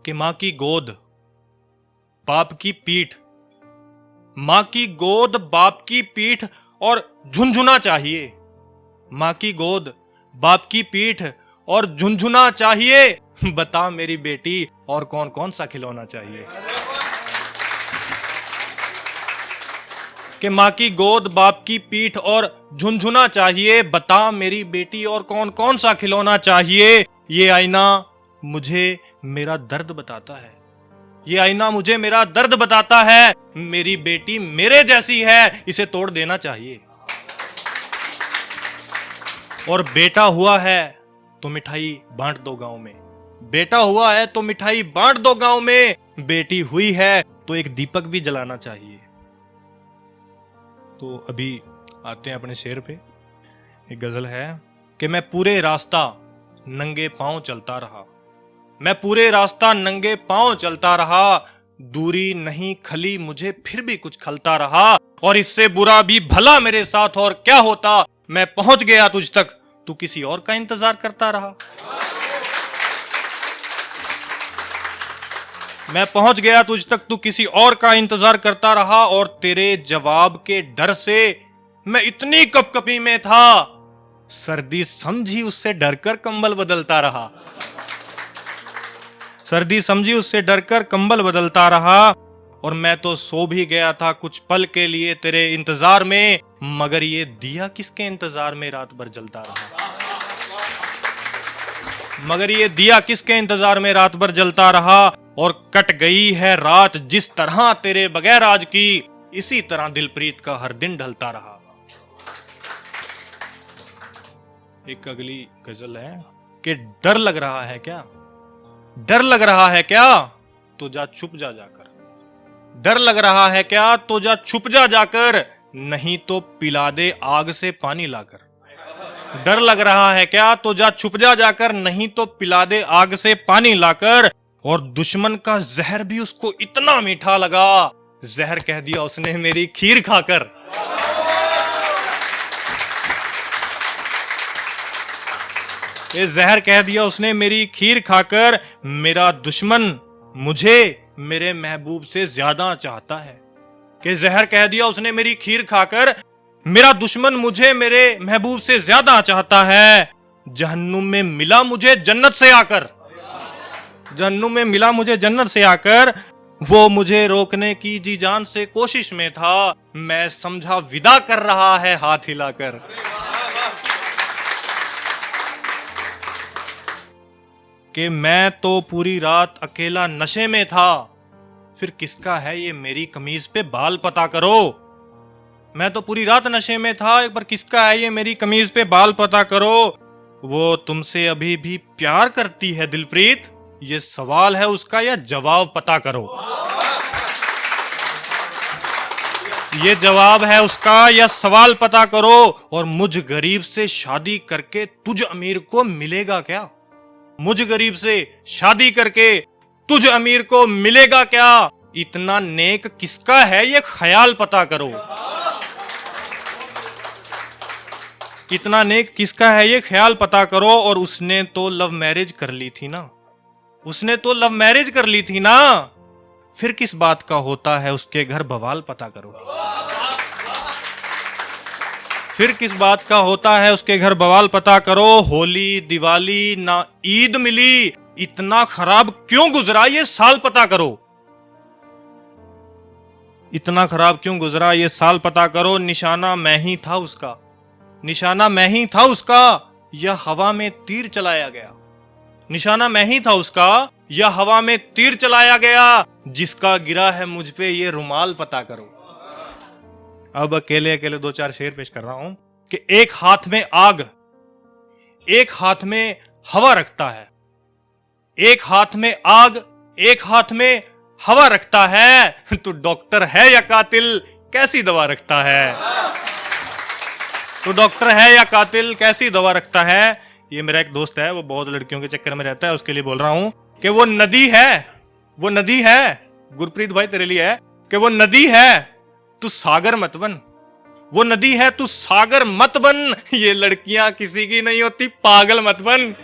कि मां की गोद बाप की पीठ, मां की गोद बाप की पीठ और झुनझुना चाहिए। मां की गोद बाप की पीठ और झुनझुना चाहिए। बता मेरी बेटी और कौन कौन सा खिलौना चाहिए। कि मां की गोद बाप की पीठ और झुनझुना चाहिए। बता मेरी बेटी और कौन कौन सा खिलौना चाहिए। ये आईना मुझे मेरा दर्द बताता है। ये आईना मुझे मेरा दर्द बताता है। मेरी बेटी मेरे जैसी है, इसे तोड़ देना चाहिए। और बेटा हुआ है तो मिठाई बांट दो गांव में। बेटा हुआ है तो मिठाई बांट दो गांव में। बेटी हुई है तो एक दीपक भी जलाना चाहिए। तो अभी आते हैं अपने शेर पे। एक गजल है कि मैं पूरे रास्ता नंगे पांव चलता रहा। मैं पूरे रास्ता नंगे पांव चलता रहा। दूरी नहीं खली मुझे फिर भी कुछ खलता रहा। और इससे बुरा भी भला मेरे साथ और क्या होता। मैं पहुंच गया तुझ तक, तू किसी और का इंतजार करता रहा। मैं पहुंच गया तुझ तक, तू किसी और का इंतजार करता रहा। और तेरे जवाब के डर से मैं इतनी कपकपी में था, सर्दी समझी उससे डरकर कंबल बदलता रहा। सर्दी समझी उससे डरकर कंबल बदलता रहा। और मैं तो सो भी गया था कुछ पल के लिए तेरे इंतजार में, मगर ये दिया किसके इंतजार में रात भर जलता रहा। मगर ये दिया किसके इंतजार में रात भर जलता रहा। और कट गई है रात जिस तरह तेरे बगैर आज की, इसी तरह दिलप्रीत का हर दिन ढलता रहा। एक अगली गजल है कि डर लग रहा है क्या, डर लग रहा है क्या, तो जा छुप जा जाकर। डर लग रहा है क्या तो जा छुप जा जाकर, नहीं तो पिला दे आग से पानी लाकर। डर लग रहा है क्या तो जा छुप जा जाकर, नहीं तो पिला दे आग से पानी लाकर। और दुश्मन का जहर भी उसको इतना मीठा लगा, जहर कह दिया उसने मेरी खीर खाकर। ये जहर कह दिया उसने मेरी खीर खाकर। मेरा दुश्मन मुझे मेरे महबूब से ज्यादा चाहता है। कि जहर कह दिया उसने मेरी खीर खाकर, मेरा दुश्मन मुझे मेरे महबूब से ज्यादा चाहता है। जहन्नुम में मिला मुझे जन्नत से आकर, जहन्नुम में मिला मुझे जन्नत से आकर। वो मुझे रोकने की जी जान से कोशिश में था, मैं समझा विदा कर रहा है हाथ हिलाकर। कि मैं तो पूरी रात अकेला नशे में था, फिर किसका है ये मेरी कमीज पे बाल पता करो। मैं तो पूरी रात नशे में था, एक बार किसका है ये मेरी कमीज पे बाल पता करो। वो तुमसे अभी भी प्यार करती है दिलप्रीत, ये सवाल है उसका या जवाब पता करो। ये जवाब है उसका या सवाल पता करो। और मुझ गरीब से शादी करके तुझ अमीर को मिलेगा क्या। मुझ गरीब से शादी करके तुझ अमीर को मिलेगा क्या। इतना नेक किसका है ये ख्याल पता करो। इतना नेक किसका है ये ख्याल पता करो। और उसने तो लव मैरिज कर ली थी ना, उसने तो लव मैरिज कर ली थी ना, फिर किस बात का होता है उसके घर बवाल पता करो। फिर किस बात का होता है उसके घर बवाल पता करो। होली दिवाली ना ईद मिली, इतना खराब क्यों गुजरा ये साल पता करो। इतना खराब क्यों गुजरा ये साल पता करो। निशाना मैं ही था उसका, निशाना मैं ही था उसका, या हवा में तीर चलाया गया। निशाना मैं ही था उसका, या हवा में तीर चलाया गया। जिसका गिरा है मुझ पे ये रुमाल पता करो। अब अकेले अकेले दो चार शेर पेश कर रहा हूं कि एक हाथ में आग, एक हाथ में हवा रखता है। एक हाथ में आग, एक हाथ में हवा रखता है। तो डॉक्टर है या कातिल, कैसी दवा रखता है। तो डॉक्टर है या कातिल, कैसी दवा रखता है। ये मेरा एक दोस्त है, वो बहुत लड़कियों के चक्कर में रहता है, उसके लिए बोल रहा हूं कि वो नदी है, वो नदी है, गुरप्रीत भाई तेरे लिए है, कि वो नदी है तू सागर मत बन। वो नदी है तू सागर मत बन। ये लड़कियां किसी की नहीं होती, पागल मत बन।